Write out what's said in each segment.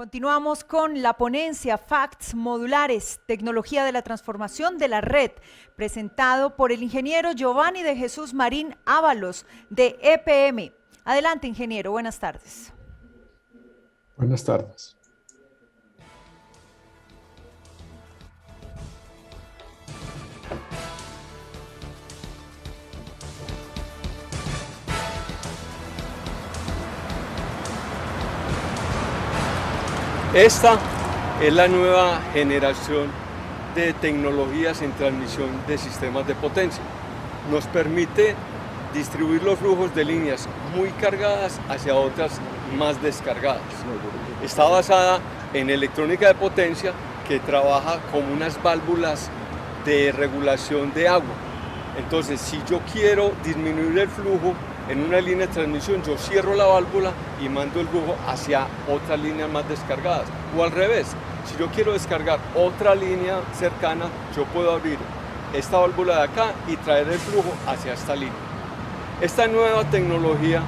Continuamos con la ponencia Facts Modulares, Tecnología de la Transformación de la Red, presentado por el ingeniero Giovanni de Jesús Marín Ábalos, de EPM. Adelante, ingeniero, buenas tardes. Buenas tardes. Esta es la nueva generación de tecnologías en transmisión de sistemas de potencia. Nos permite distribuir los flujos de líneas muy cargadas hacia otras más descargadas. Está basada en electrónica de potencia que trabaja como unas válvulas de regulación de agua. Entonces, si yo quiero disminuir el flujo en una línea de transmisión, yo cierro la válvula y mando el flujo hacia otras líneas más descargadas. O al revés, si yo quiero descargar otra línea cercana, yo puedo abrir esta válvula de acá y traer el flujo hacia esta línea. Esta nueva tecnología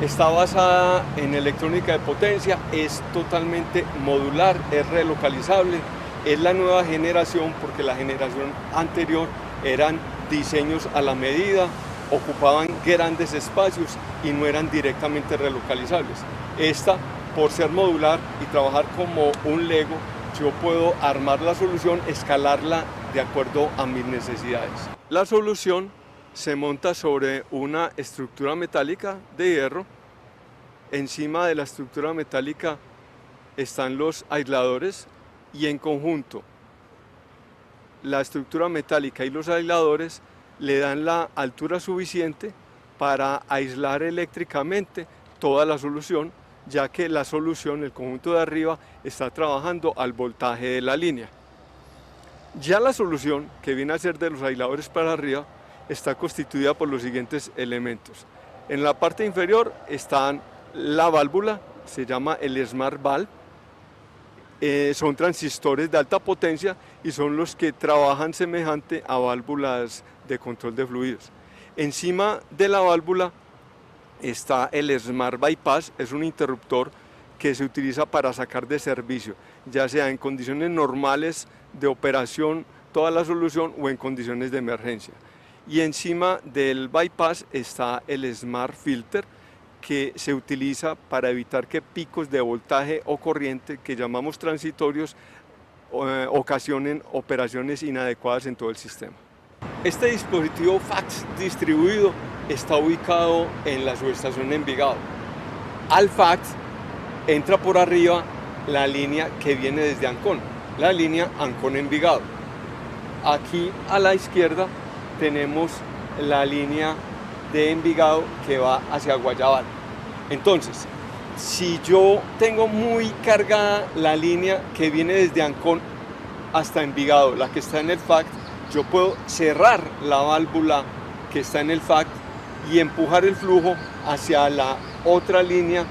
está basada en electrónica de potencia, es totalmente modular, es relocalizable, es la nueva generación porque la generación anterior eran diseños a la medida, ocupaban grandes espacios y no eran directamente relocalizables. Esta, por ser modular y trabajar como un Lego, yo puedo armar la solución, escalarla de acuerdo a mis necesidades. La solución se monta sobre una estructura metálica de hierro. Encima de la estructura metálica están los aisladores y en conjunto la estructura metálica y los aisladores le dan la altura suficiente para aislar eléctricamente toda la solución, ya que la solución, el conjunto de arriba, está trabajando al voltaje de la línea. Ya la solución, que viene a ser de los aisladores para arriba, está constituida por los siguientes elementos. En la parte inferior están la válvula, se llama el Smart Valve. Son transistores de alta potencia y son los que trabajan semejante a válvulas de control de fluidos. Encima de la válvula está el Smart Bypass, es un interruptor que se utiliza para sacar de servicio, ya sea en condiciones normales de operación toda la solución o en condiciones de emergencia. Y encima del bypass está el Smart Filter, que se utiliza para evitar que picos de voltaje o corriente, que llamamos transitorios, ocasionen operaciones inadecuadas en todo el sistema. Este dispositivo FACTS distribuido está ubicado en la subestación de Envigado. Al FACTS entra por arriba la línea que viene desde Ancón, la línea Ancón-Envigado. Aquí a la izquierda tenemos la línea de Envigado que va hacia Guayabal. Entonces, si yo tengo muy cargada la línea que viene desde Ancón hasta Envigado, la que está en el FACT, yo puedo cerrar la válvula que está en el FACT y empujar el flujo hacia la otra línea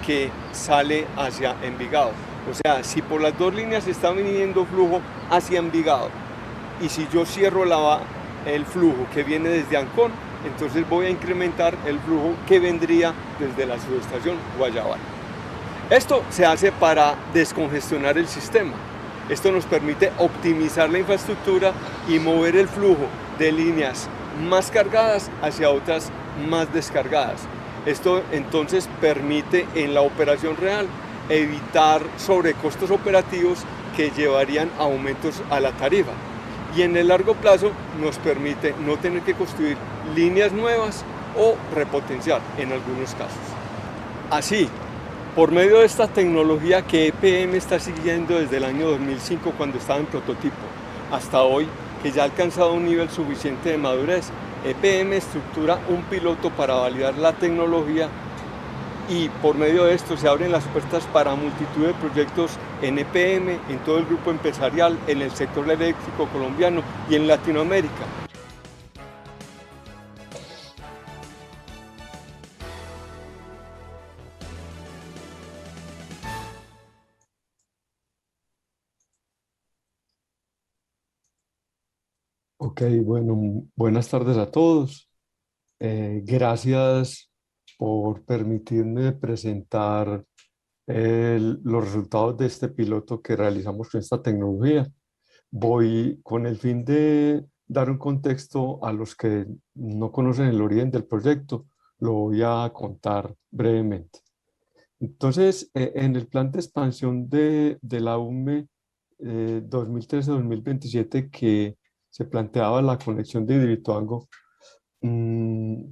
que sale hacia Envigado. O sea, si por las dos líneas está viniendo flujo hacia Envigado y si yo cierro el flujo que viene desde Ancón, entonces voy a incrementar el flujo que vendría desde la subestación Guayabal. Esto se hace para descongestionar el sistema. Esto nos permite optimizar la infraestructura y mover el flujo de líneas más cargadas hacia otras más descargadas. Esto entonces permite en la operación real evitar sobrecostos operativos que llevarían a aumentos a la tarifa. Y en el largo plazo nos permite no tener que construir líneas nuevas o repotenciar en algunos casos. Así, por medio de esta tecnología que EPM está siguiendo desde el año 2005 cuando estaba en prototipo, hasta hoy que ya ha alcanzado un nivel suficiente de madurez, EPM estructura un piloto para validar la tecnología y por medio de esto se abren las puertas para multitud de proyectos en EPM, en todo el grupo empresarial, en el sector eléctrico colombiano y en Latinoamérica. Ok, bueno, buenas tardes a todos. Gracias por permitirme presentar los resultados de este piloto que realizamos con esta tecnología. Voy con el fin de dar un contexto a los que no conocen el origen del proyecto, lo voy a contar brevemente. Entonces, en el plan de expansión de la UME 2013-2027 que se planteaba la conexión de Hidroituango,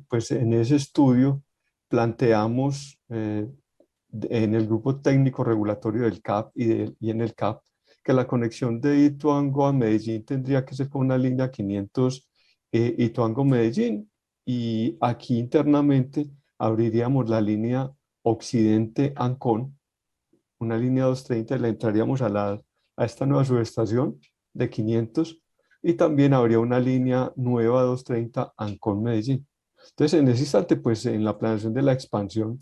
pues en ese estudio planteamos en el grupo técnico regulatorio del CAP y en el CAP que la conexión de Ituango a Medellín tendría que ser con una línea 500 Ituango-Medellín, y aquí internamente abriríamos la línea Occidente-Ancón, una línea 230, y le entraríamos a esta nueva subestación de 500, y también habría una línea nueva 230 Ancón-Medellín. Entonces, en ese instante, pues en la planeación de la expansión,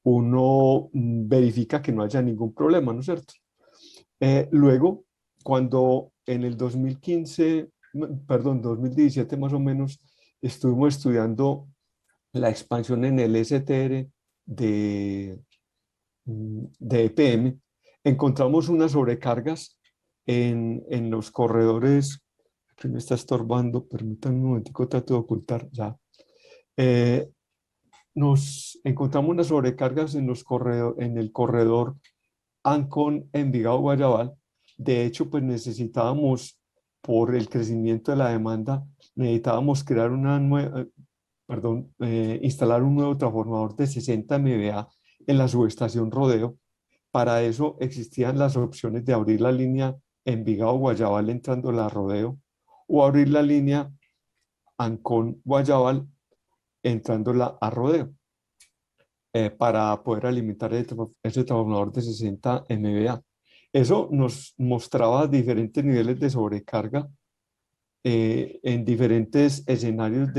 uno verifica que no haya ningún problema, ¿no es cierto? Luego, cuando en el 2015, perdón, 2017 más o menos, estuvimos estudiando la expansión en el STR de EPM, encontramos unas sobrecargas en los corredores. Que me está estorbando, permítanme un momentico, trato de ocultar ya. Nos encontramos unas sobrecargas en el corredor Ancón, Envigado, Guayabal. De hecho, pues necesitábamos, por el crecimiento de la demanda, necesitábamos crear instalar un nuevo transformador de 60 MVA en la subestación Rodeo. Para eso existían las opciones de abrir la línea Envigado-Guayabal entrando a la Rodeo, o abrir la línea Ancón-Guayabal entrándola a Rodeo, para poder alimentar ese transformador de 60 MVA. Eso nos mostraba diferentes niveles de sobrecarga en diferentes escenarios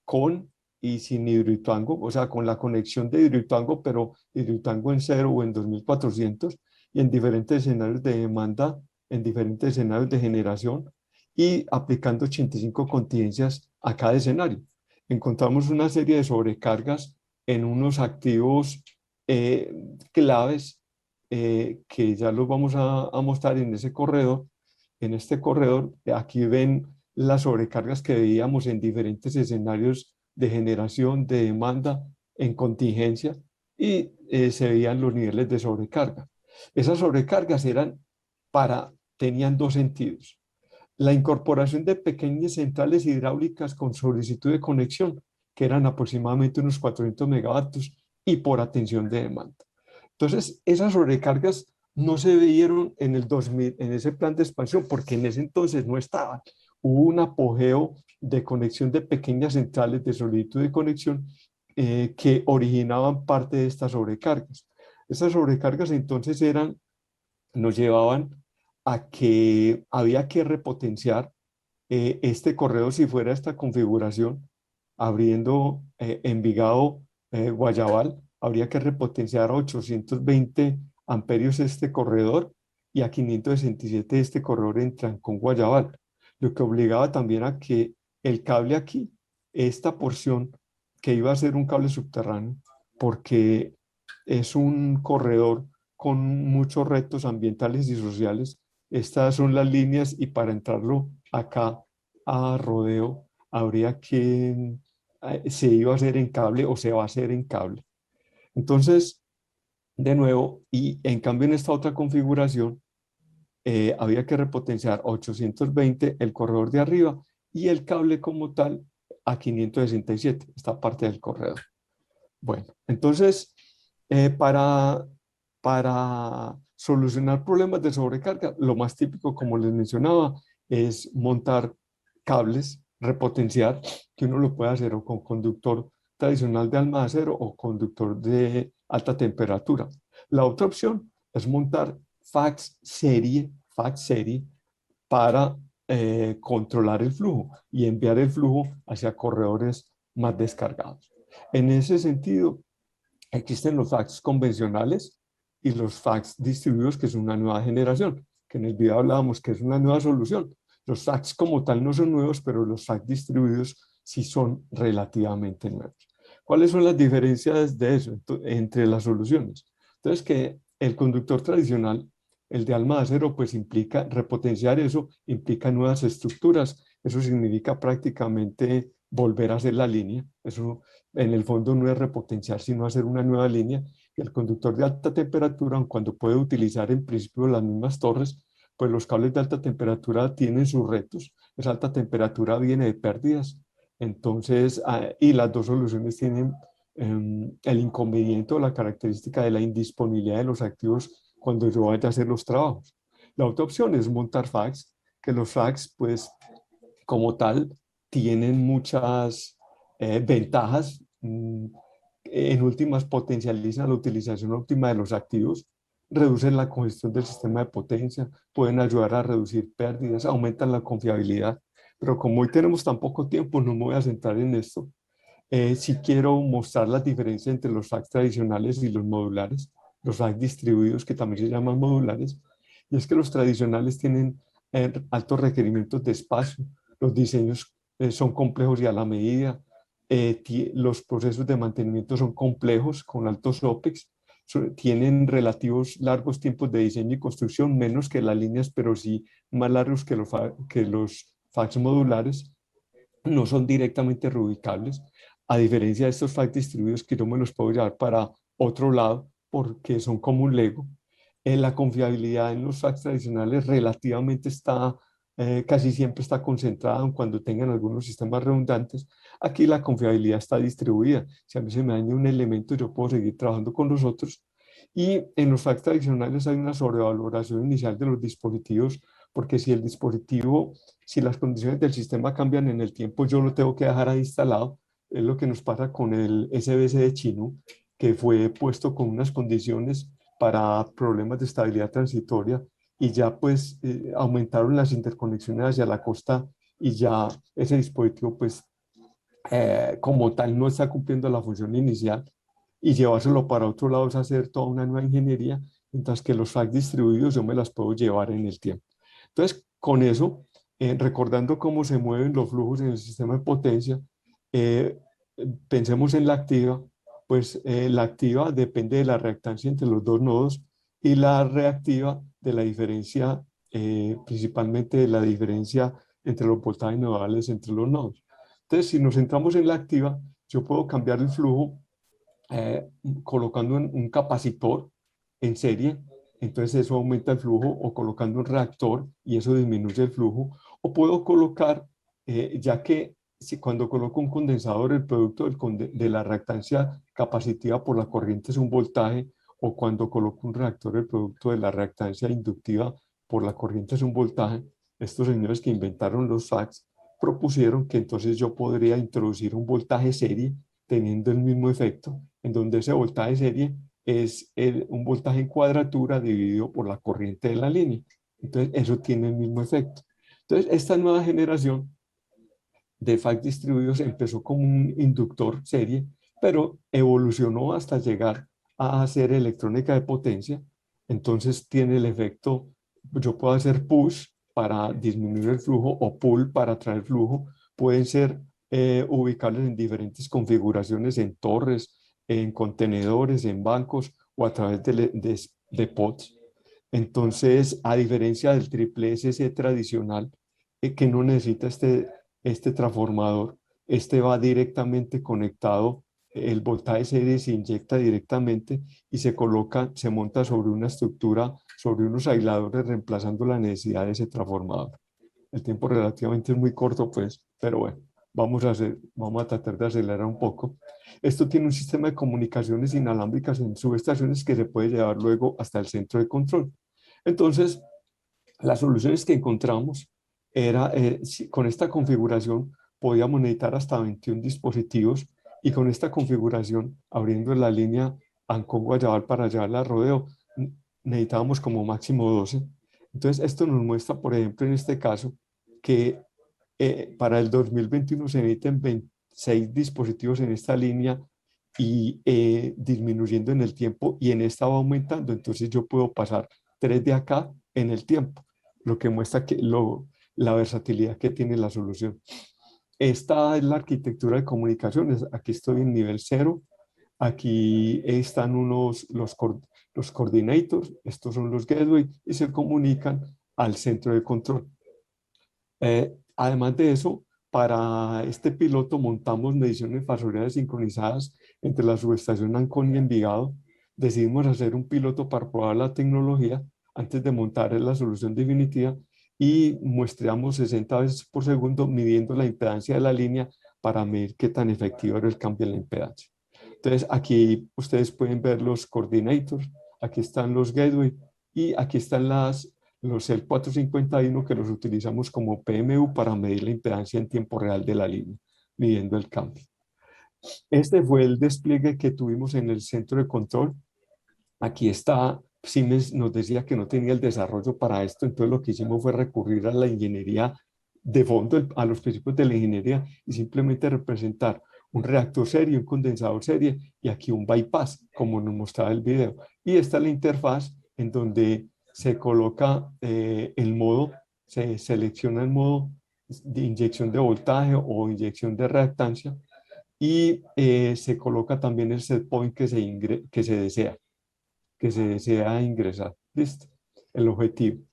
con y sin Hidroituango, o sea, con la conexión de Hidroituango, pero Hidroituango en 0 o en 2400, y en diferentes escenarios de demanda, en diferentes escenarios de generación, y aplicando 85 contingencias a cada escenario. Encontramos una serie de sobrecargas en unos activos claves que ya los vamos a mostrar en ese corredor. En este corredor, aquí ven las sobrecargas que veíamos en diferentes escenarios de generación, de demanda, en contingencia, y se veían los niveles de sobrecarga. Esas sobrecargas tenían dos sentidos: la incorporación de pequeñas centrales hidráulicas con solicitud de conexión, que eran aproximadamente unos 400 megavatios, y por atención de demanda. Entonces, esas sobrecargas no se vieron en el 2000, en ese plan de expansión, porque en ese entonces no estaban. Hubo un apogeo de conexión de pequeñas centrales de solicitud de conexión que originaban parte de estas sobrecargas. Estas sobrecargas entonces nos llevaban a que había que repotenciar este corredor si fuera esta configuración, abriendo Envigado, Guayabal, habría que repotenciar a 820 amperios este corredor, y a 567 este corredor entran con Guayabal, lo que obligaba también a que el cable aquí, esta porción que iba a ser un cable subterráneo, porque es un corredor con muchos retos ambientales y sociales. Estas son las líneas, y para entrarlo acá a Rodeo habría que, se iba a hacer en cable o se va a hacer en cable. Entonces, de nuevo, y en cambio en esta otra configuración, había que repotenciar 820 el corredor de arriba, y el cable como tal a 567, esta parte del corredor. Bueno, entonces, para solucionar problemas de sobrecarga, lo más típico, como les mencionaba, es montar cables, repotenciar, que uno lo puede hacer o con conductor tradicional de alma de acero o conductor de alta temperatura. La otra opción es montar fax serie para controlar el flujo y enviar el flujo hacia corredores más descargados. En ese sentido, existen los fax convencionales y los fax distribuidos, que es una nueva generación, que en el video hablábamos que es una nueva solución. Los fax como tal no son nuevos, pero los fax distribuidos sí son relativamente nuevos. ¿Cuáles son las diferencias de eso entre las soluciones? Entonces, que el conductor tradicional, el de alma de acero, pues implica repotenciar eso, implica nuevas estructuras. Eso significa prácticamente volver a hacer la línea. Eso en el fondo no es repotenciar, sino hacer una nueva línea. Y el conductor de alta temperatura, aun cuando puede utilizar en principio las mismas torres, pues los cables de alta temperatura tienen sus retos. Esa alta temperatura viene de pérdidas. Entonces, y las dos soluciones tienen el inconveniente o la característica de la indisponibilidad de los activos cuando yo vaya a hacer los trabajos. La otra opción es montar FACS, que los FACS, pues, como tal, tienen muchas ventajas. En últimas, potencializan la utilización óptima de los activos, reducen la congestión del sistema de potencia, pueden ayudar a reducir pérdidas, aumentan la confiabilidad. Pero como hoy tenemos tan poco tiempo, no me voy a centrar en esto. Sí quiero mostrar las diferencias entre los FACS tradicionales y los modulares, los FACS distribuidos, que también se llaman modulares. Y es que los tradicionales tienen altos requerimientos de espacio, los diseños son complejos y a la medida, los procesos de mantenimiento son complejos, con altos OPEX, tienen relativos largos tiempos de diseño y construcción, menos que las líneas, pero sí más largos que los FACS modulares, no son directamente reubicables, a diferencia de estos FACS distribuidos que yo me los puedo llevar para otro lado porque son como un Lego. La confiabilidad en los FACS tradicionales relativamente está, casi siempre está concentrada en cuando tengan algunos sistemas redundantes. Aquí la confiabilidad está distribuida. Si a mí se me daña un elemento, yo puedo seguir trabajando con los otros. Y en los FACS tradicionales hay una sobrevaloración inicial de los dispositivos, porque si el dispositivo, si las condiciones del sistema cambian en el tiempo, yo lo tengo que dejar ahí instalado. Es lo que nos pasa con el SBC de Chino, que fue puesto con unas condiciones para problemas de estabilidad transitoria y ya pues aumentaron las interconexiones hacia la costa y ya ese dispositivo pues como tal no está cumpliendo la función inicial y llevárselo para otro lado es hacer toda una nueva ingeniería, mientras que los FACS distribuidos yo me las puedo llevar en el tiempo. Entonces, con eso, recordando cómo se mueven los flujos en el sistema de potencia, eh, pensemos en la activa, pues la activa depende de la reactancia entre los dos nodos y la reactiva de la diferencia, principalmente de la diferencia entre los voltajes nodales entre los nodos. Entonces, si nos centramos en la activa, yo puedo cambiar el flujo colocando un capacitor en serie, entonces eso aumenta el flujo, o colocando un reactor y eso disminuye el flujo, o puedo colocar, ya que cuando coloco un condensador, el producto de la reactancia capacitiva por la corriente es un voltaje, o cuando coloco un reactor, el producto de la reactancia inductiva por la corriente es un voltaje. Estos señores que inventaron los FACS propusieron que entonces yo podría introducir un voltaje serie teniendo el mismo efecto, en donde ese voltaje serie es un voltaje en cuadratura dividido por la corriente de la línea. Entonces, eso tiene el mismo efecto. Entonces, esta nueva generación de FACS distribuidos empezó como un inductor serie, pero evolucionó hasta llegar a hacer electrónica de potencia. Entonces, tiene el efecto, yo puedo hacer push para disminuir el flujo o pull para atraer flujo. Pueden ser ubicables en diferentes configuraciones, en torres, en contenedores, en bancos o a través de pods. Entonces, a diferencia del triple SC tradicional, que no necesita este transformador, este va directamente conectado, el voltaje serie se inyecta directamente y se coloca, se monta sobre una estructura, sobre unos aisladores, reemplazando la necesidad de ese transformador. El tiempo relativamente es muy corto, pues, pero bueno, vamos a tratar de acelerar un poco. Esto tiene un sistema de comunicaciones inalámbricas en subestaciones que se puede llevar luego hasta el centro de control. Entonces, las soluciones que encontramos era, con esta configuración podíamos necesitar hasta 21 dispositivos, y con esta configuración, abriendo la línea Ancón-Guayabal para llevarla a Rodeo, necesitábamos como máximo 12. Entonces, esto nos muestra, por ejemplo, en este caso, que para el 2021 se necesitan 26 dispositivos en esta línea y disminuyendo en el tiempo, y en esta va aumentando. Entonces, yo puedo pasar 3 de acá en el tiempo, lo que muestra que la versatilidad que tiene la solución. Esta es la arquitectura de comunicaciones. Aquí estoy en nivel 0. Aquí están los coordinators, estos son los gateway y se comunican al centro de control. Además de eso, para este piloto montamos mediciones fasoriales sincronizadas entre la subestación Ancón y Envigado. Decidimos hacer un piloto para probar la tecnología antes de montar la solución definitiva y muestreamos 60 veces por segundo midiendo la impedancia de la línea para medir qué tan efectivo era el cambio en la impedancia. Entonces aquí ustedes pueden ver los coordinators, aquí están los gateway y aquí están los el 451 que los utilizamos como PMU para medir la impedancia en tiempo real de la línea, midiendo el cambio. Este fue el despliegue que tuvimos en el centro de control. Aquí está, Siemens nos decía que no tenía el desarrollo para esto, entonces lo que hicimos fue recurrir a la ingeniería de fondo, a los principios de la ingeniería y simplemente representar un reactor serie, un condensador serie y aquí un bypass, como nos mostraba el video. Y esta es la interfaz en donde se coloca el modo, se selecciona el modo de inyección de voltaje o inyección de reactancia y se coloca también el set point que se desea ingresar. ¿Listo? El objetivo.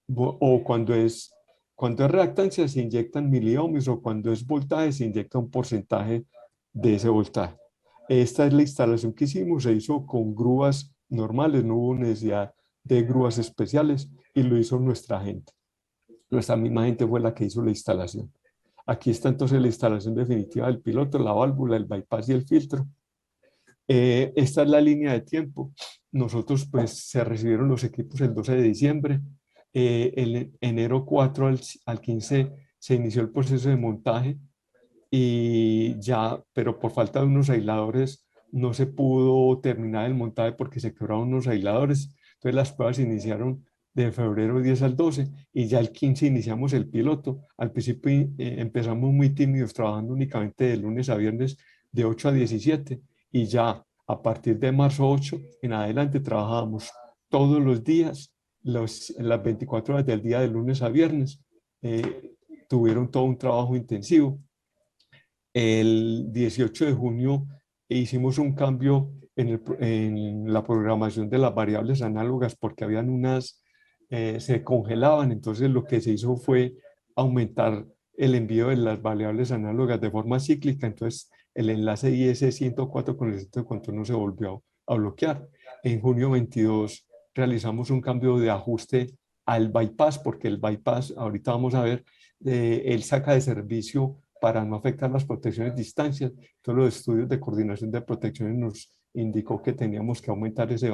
O cuando es reactancia se inyectan miliohmios o cuando es voltaje se inyecta un porcentaje de ese voltaje. Esta es la instalación que hicimos, se hizo con grúas normales, no hubo necesidad de grúas especiales y lo hizo nuestra gente. Nuestra misma gente fue la que hizo la instalación. Aquí está entonces la instalación definitiva del piloto, la válvula, el bypass y el filtro. Esta es la línea de tiempo. Nosotros pues se recibieron los equipos el 12 de diciembre. El enero 4 al 15 se inició el proceso de montaje y ya, pero por falta de unos aisladores no se pudo terminar el montaje porque se quebraron unos aisladores. Entonces las pruebas se iniciaron de febrero 10 al 12 y ya el 15 iniciamos el piloto. Al principio empezamos muy tímidos trabajando únicamente de lunes a viernes de 8 a 17 y ya a partir de marzo 8 en adelante trabajábamos todos los días, las 24 horas del día de lunes a viernes. Tuvieron todo un trabajo intensivo. El 18 de junio hicimos un cambio en la programación de las variables análogas porque habían se congelaban, entonces lo que se hizo fue aumentar el envío de las variables análogas de forma cíclica, entonces el enlace IS-104 con el centro de control no se volvió a bloquear. En junio 22 realizamos un cambio de ajuste al bypass, porque el bypass, ahorita vamos a ver, él saca de servicio para no afectar las protecciones de distancia. Todos los estudios de coordinación de protecciones nos indicó que teníamos que aumentar ese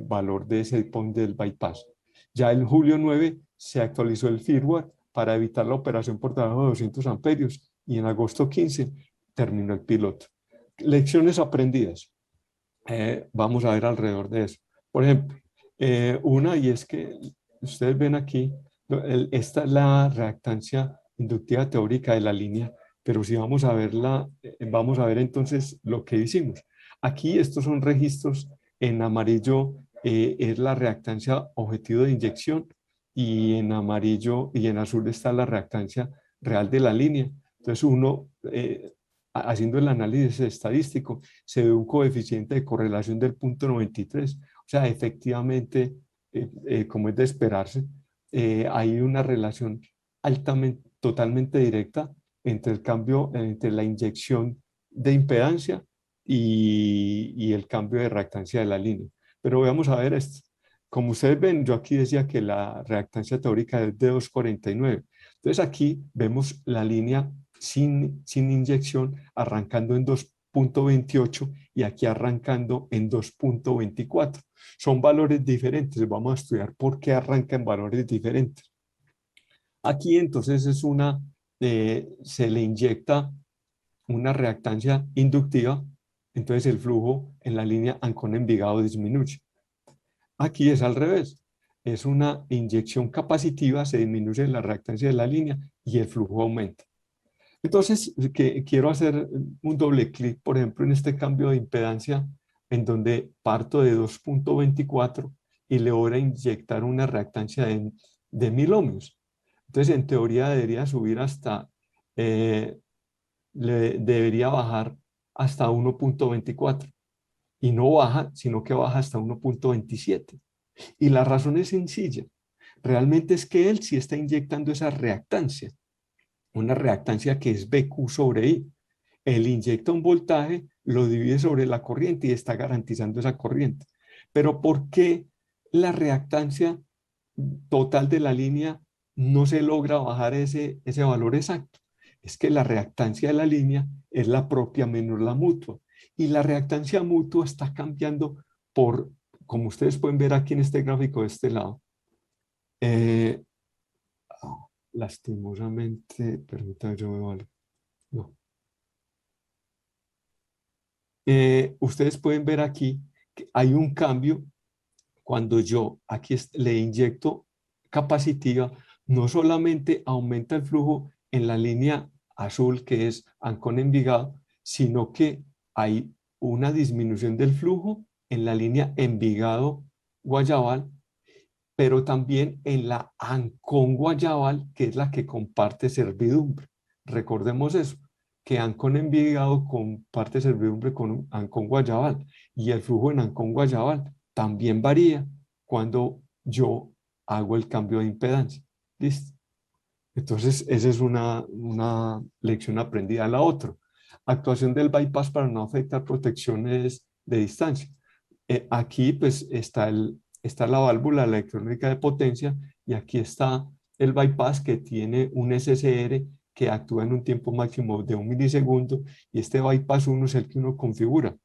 valor de ese point del bypass. Ya en julio 9 se actualizó el firmware para evitar la operación por debajo de 200 amperios y en agosto 15 terminó el piloto. Lecciones aprendidas. Vamos a ver alrededor de eso. Por ejemplo, una, y es que ustedes ven aquí, esta es la reactancia inductiva teórica de la línea, pero si vamos a verla, vamos a ver entonces lo que hicimos. Aquí estos son registros, en amarillo es la reactancia objetivo de inyección y en amarillo y en azul está la reactancia real de la línea. Entonces uno, haciendo el análisis estadístico, se ve un coeficiente de correlación del 0.93. O sea, efectivamente, como es de esperarse, hay una relación totalmente directa entre el cambio, entre la inyección de impedancia y el cambio de reactancia de la línea. Pero vamos a ver esto. Como ustedes ven, yo aquí decía que la reactancia teórica es de 2,49. Entonces aquí vemos la línea sin inyección arrancando en 2,28 y aquí arrancando en 2,24. Son valores diferentes. Vamos a estudiar por qué arranca en valores diferentes. Aquí entonces es se le inyecta una reactancia inductiva, entonces el flujo en la línea Ancón-Envigado disminuye. Aquí es al revés, es una inyección capacitiva, se disminuye la reactancia de la línea y el flujo aumenta. Entonces, quiero hacer un doble clic, por ejemplo, en este cambio de impedancia, en donde parto de 2,24 y le voy a inyectar una reactancia de 1000 ohmios. Entonces, en teoría debería subir hasta debería bajar hasta 1.24 y no baja, sino que baja hasta 1.27. Y la razón es sencilla. Realmente es que él sí está inyectando esa reactancia, una reactancia que es BQ sobre I. Él inyecta un voltaje, lo divide sobre la corriente y está garantizando esa corriente. Pero ¿por qué la reactancia total de la línea no se logra bajar ese valor exacto? Es que la reactancia de la línea es la propia menos la mutua. Y la reactancia mutua está cambiando por, como ustedes pueden ver aquí en este gráfico de este lado. Lastimosamente, permítanme, yo veo algo. No. Ustedes pueden ver aquí que hay un cambio cuando yo aquí le inyecto capacitiva, no solamente aumenta el flujo en la línea azul que es Ancón-Envigado, sino que hay una disminución del flujo en la línea Envigado-Guayabal, pero también en la Ancón-Guayabal, que es la que comparte servidumbre. Recordemos eso, que Ancón-Envigado comparte servidumbre con Ancón-Guayabal y el flujo en Ancón-Guayabal también varía cuando yo hago el cambio de impedancia. ¿Listo? Entonces, esa es una lección aprendida. La otra, actuación del bypass para no afectar protecciones de distancia. Aquí pues está la válvula electrónica de potencia y aquí está el bypass que tiene un SSR que actúa en un tiempo máximo de 1 milisegundo y este bypass 1 es el que uno configura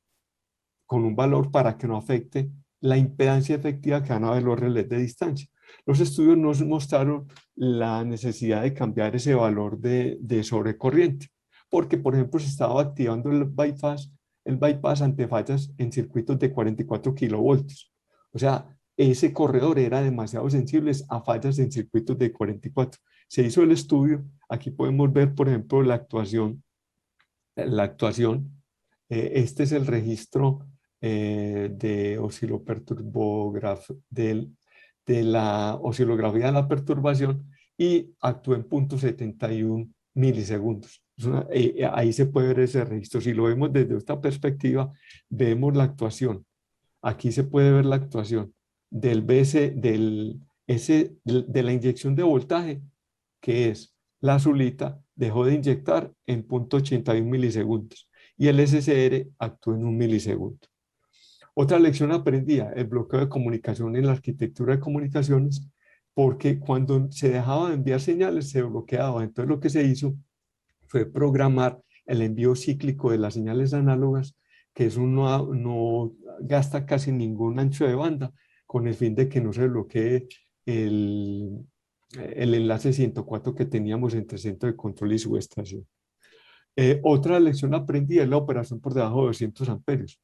con un valor para que no afecte la impedancia efectiva que van a ver los relés de distancia. Los estudios nos mostraron la necesidad de cambiar ese valor de sobrecorriente, porque por ejemplo se estaba activando el bypass ante fallas en circuitos de 44 kilovoltios. O sea, ese corredor era demasiado sensible a fallas en circuitos de 44. Se hizo el estudio, aquí podemos ver por ejemplo la actuación. Este es el registro de la oscilografía de la perturbación y actúa en 0.71 milisegundos. Ahí se puede ver ese registro. Si lo vemos desde esta perspectiva, vemos la actuación. Aquí se puede ver la actuación del BS, de la inyección de voltaje, que es la azulita, dejó de inyectar en 0.81 milisegundos y el SSR actuó en 1 milisegundo. Otra lección aprendida, el bloqueo de comunicación en la arquitectura de comunicaciones, porque cuando se dejaba de enviar señales se bloqueaba. Entonces lo que se hizo fue programar el envío cíclico de las señales análogas, que eso no gasta casi ningún ancho de banda, con el fin de que no se bloquee el enlace 104 que teníamos entre centro de control y subestación. Otra lección aprendida es la operación por debajo de 200 amperios.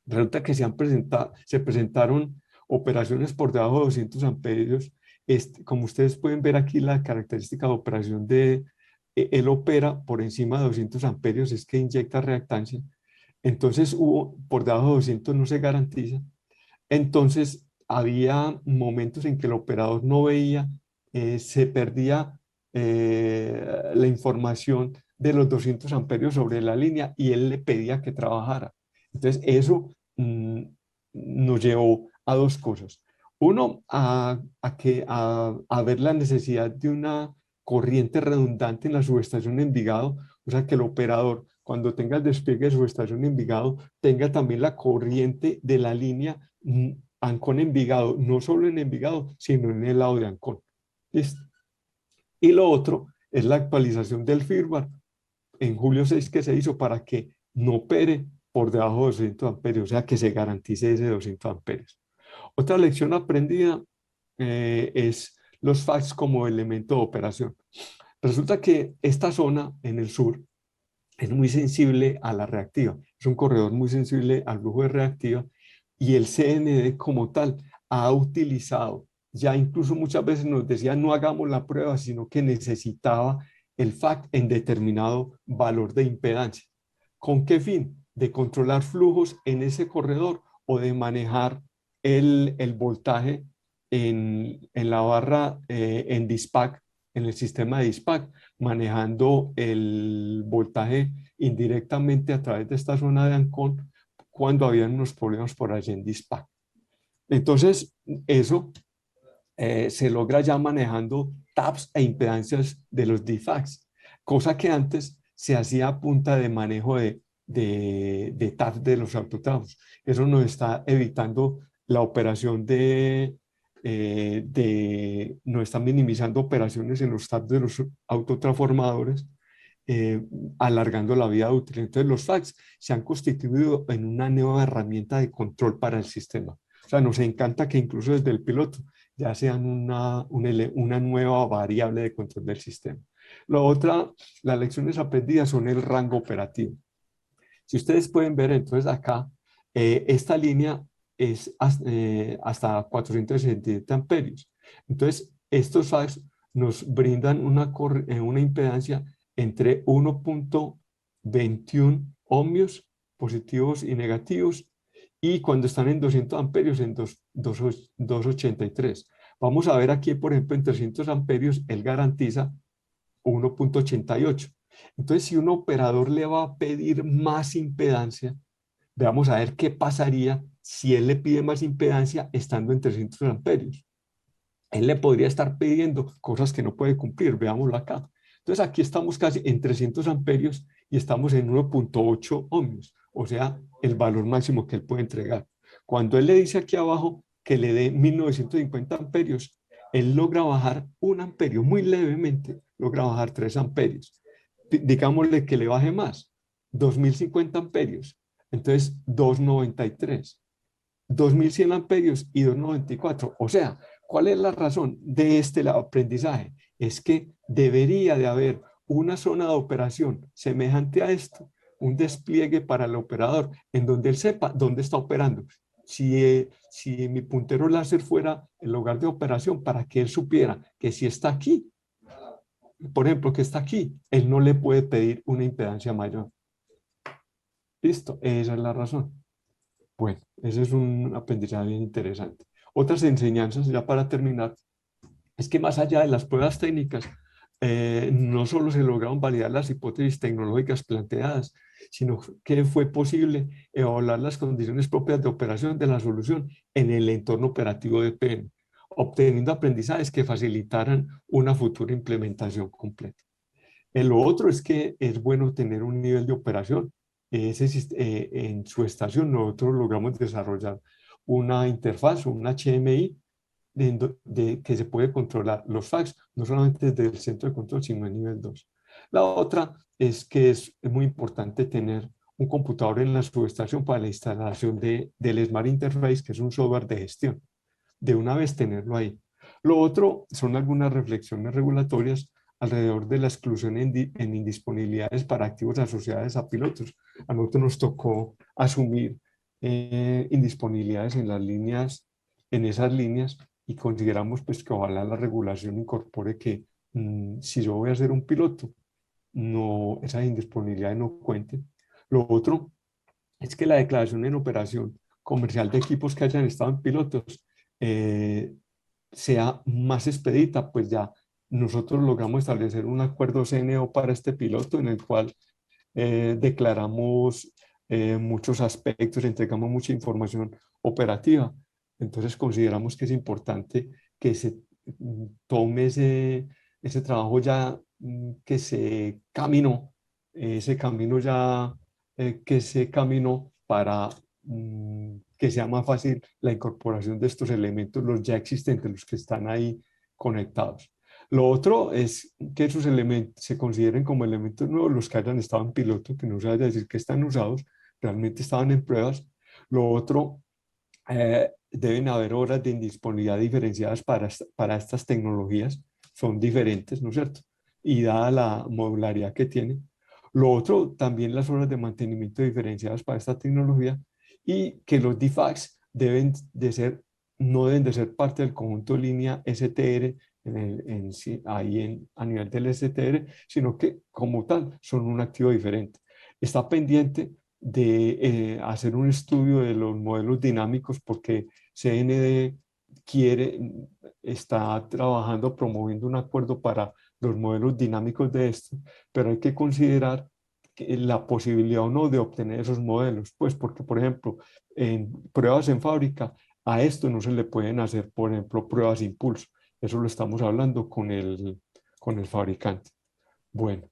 Resulta que se presentaron operaciones por debajo de 200 amperios. Como ustedes pueden ver aquí, la característica de operación él opera por encima de 200 amperios, es que inyecta reactancia. Entonces, por debajo de 200 no se garantiza. Entonces, había momentos en que el operador no veía, se perdía la información de los 200 amperios sobre la línea y él le pedía que trabajara. Entonces, eso nos llevó a dos cosas. Uno, a ver la necesidad de una corriente redundante en la subestación de Envigado, o sea, que el operador, cuando tenga el despliegue de subestación de Envigado, tenga también la corriente de la línea Ancón-Envigado, no solo en Envigado, sino en el lado de Ancón. ¿Listo? Y lo otro es la actualización del firmware en julio 6 que se hizo para que no opere por debajo de 200 amperios, o sea, que se garantice ese 200 amperios. Otra lección aprendida es los FACTS como elemento de operación. Resulta que esta zona en el sur es muy sensible a la reactiva, es un corredor muy sensible al flujo de reactiva y el CND como tal ha utilizado, ya incluso muchas veces nos decía no hagamos la prueba, sino que necesitaba el FACT en determinado valor de impedancia. ¿Con qué fin? De controlar flujos en ese corredor o de manejar el voltaje en la barra en dispatch, en el sistema de dispatch, manejando el voltaje indirectamente a través de esta zona de Ancon cuando habían unos problemas por allí en dispatch. Entonces, eso se logra ya manejando taps e impedancias de los DFACs, cosa que antes se hacía a punta de manejo de taps de los autotramos. Eso nos está evitando la operación nos está minimizando operaciones en los taps de los autotransformadores, alargando la vida útil. Entonces los FACs se han constituido en una nueva herramienta de control para el sistema. O sea, nos encanta que incluso desde el piloto ya sean una nueva variable de control del sistema. Lo otra, las lecciones aprendidas son el rango operativo. Si ustedes pueden ver, entonces acá, esta línea es hasta 467 amperios. Entonces, estos FACs nos brindan una impedancia entre 1.21 ohmios positivos y negativos, y cuando están en 200 amperios en 283. Vamos a ver aquí, por ejemplo, en 300 amperios, él garantiza 1.88. Entonces, si un operador le va a pedir más impedancia, veamos a ver qué pasaría si él le pide más impedancia estando en 300 amperios. Él le podría estar pidiendo cosas que no puede cumplir, veámoslo acá. Entonces, aquí estamos casi en 300 amperios y estamos en 1.8 ohmios, o sea, el valor máximo que él puede entregar. Cuando él le dice aquí abajo que le dé 1950 amperios, él logra bajar 1 amperio, muy levemente, logra bajar 3 amperios. Digámosle que le baje más, 2050 amperios, entonces 293, 2100 amperios y 294. O sea, ¿cuál es la razón de este aprendizaje? Es que debería de haber una zona de operación semejante a esto, un despliegue para el operador, en donde él sepa dónde está operando. Si mi puntero láser fuera el lugar de operación, para que él supiera que si está aquí, por ejemplo, que está aquí, él no le puede pedir una impedancia mayor. Listo, esa es la razón. Bueno, ese es un aprendizaje bien interesante. Otras enseñanzas, ya para terminar, es que más allá de las pruebas técnicas, no solo se lograron validar las hipótesis tecnológicas planteadas, sino que fue posible evaluar las condiciones propias de operación de la solución en el entorno operativo de EPM, obteniendo aprendizajes que facilitaran una futura implementación completa. Lo otro es que es bueno tener un nivel de operación. En su estación nosotros logramos desarrollar una interfaz, un HMI, que se puede controlar los FACs, no solamente desde el centro de control, sino a nivel 2. La otra es que es muy importante tener un computador en la subestación para la instalación del Smart Interface, que es un software de gestión. De una vez tenerlo ahí. Lo otro son algunas reflexiones regulatorias alrededor de la exclusión en indisponibilidades para activos asociados a pilotos. A nosotros nos tocó asumir indisponibilidades en esas líneas, y consideramos pues que ojalá la regulación incorpore que si yo voy a ser un piloto, no, esas indisponibilidades no cuenten. Lo otro es que la declaración en operación comercial de equipos que hayan estado en pilotos sea más expedita, pues ya nosotros logramos establecer un acuerdo CNO para este piloto en el cual declaramos muchos aspectos, entregamos mucha información operativa. Entonces consideramos que es importante que se tome ese trabajo ya que se caminó, ese camino ya que se caminó para que sea más fácil la incorporación de estos elementos, los ya existentes, los que están ahí conectados. Lo otro es que esos elementos se consideren como elementos nuevos, los que hayan estado en piloto, que no se vaya a decir que están usados, realmente estaban en pruebas. Lo otro, deben haber horas de indisponibilidad diferenciadas para estas tecnologías, son diferentes, ¿no es cierto? Y dada la modularidad que tiene. Lo otro, también las horas de mantenimiento diferenciadas para esta tecnología, y que los DFACs no deben de ser parte del conjunto de línea STR a nivel del STR, sino que como tal son un activo diferente. Está pendiente de hacer un estudio de los modelos dinámicos, porque CND está trabajando, promoviendo un acuerdo para los modelos dinámicos de esto, pero hay que considerar la posibilidad o no de obtener esos modelos, pues porque, por ejemplo, en pruebas en fábrica, a esto no se le pueden hacer, por ejemplo, pruebas de impulso. Eso lo estamos hablando con el fabricante. Bueno,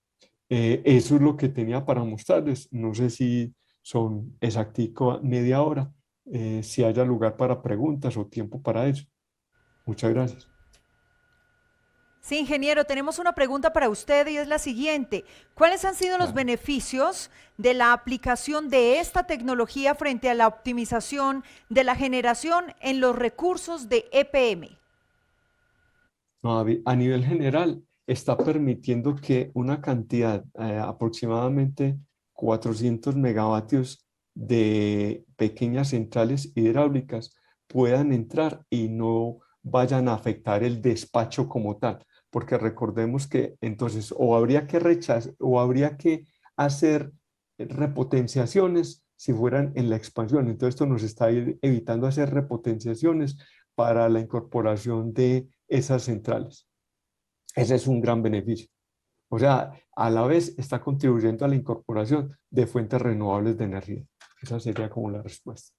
eso es lo que tenía para mostrarles. No sé si son exactico media hora, si haya lugar para preguntas o tiempo para eso. Muchas gracias. Sí, ingeniero, tenemos una pregunta para usted y es la siguiente. ¿Cuáles han sido los Claro. beneficios de la aplicación de esta tecnología frente a la optimización de la generación en los recursos de EPM? No, a nivel general, está permitiendo que una cantidad, aproximadamente 400 megavatios de pequeñas centrales hidráulicas puedan entrar y no vayan a afectar el despacho como tal, porque recordemos que entonces o habría que rechazar o habría que hacer repotenciaciones si fueran en la expansión. Entonces esto nos está evitando hacer repotenciaciones para la incorporación de esas centrales. Ese es un gran beneficio. O sea, a la vez está contribuyendo a la incorporación de fuentes renovables de energía. Esa sería como la respuesta.